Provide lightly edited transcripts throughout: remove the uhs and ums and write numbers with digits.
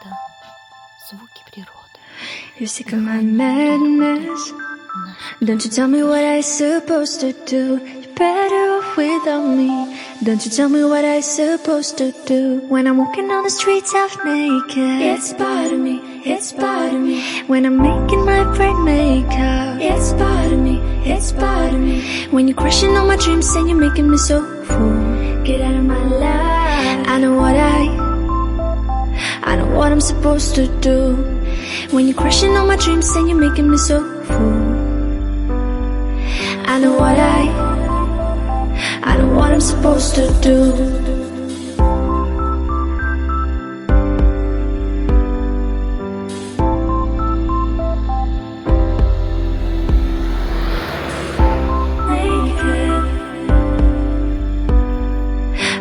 Это звуки природы. You're sick of my madness. Don't you tell me what I'm supposed to do. You're better off without me. Don't you tell me what I'm supposed to do. When I'm walking on the streets half naked, it's part of me, it's part of me. When I'm making my brain makeup, it's part of me, it's part of me. When you're crushing all my dreams and you're making me so full, get out of my life. I know what I'm supposed to do. When you're crushing all my dreams and you're making me so full, I know what I'm supposed to do.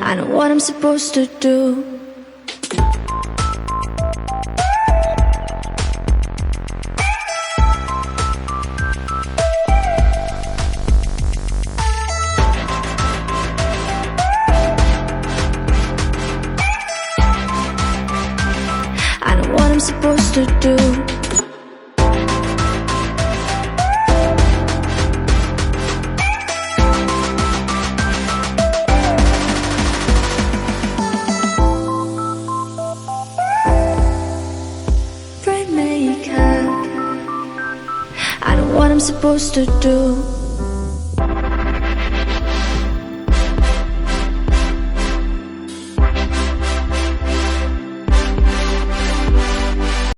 I know what I'm supposed to do. I know what I'm supposed to do. Brain makeup. I know what I'm supposed to do.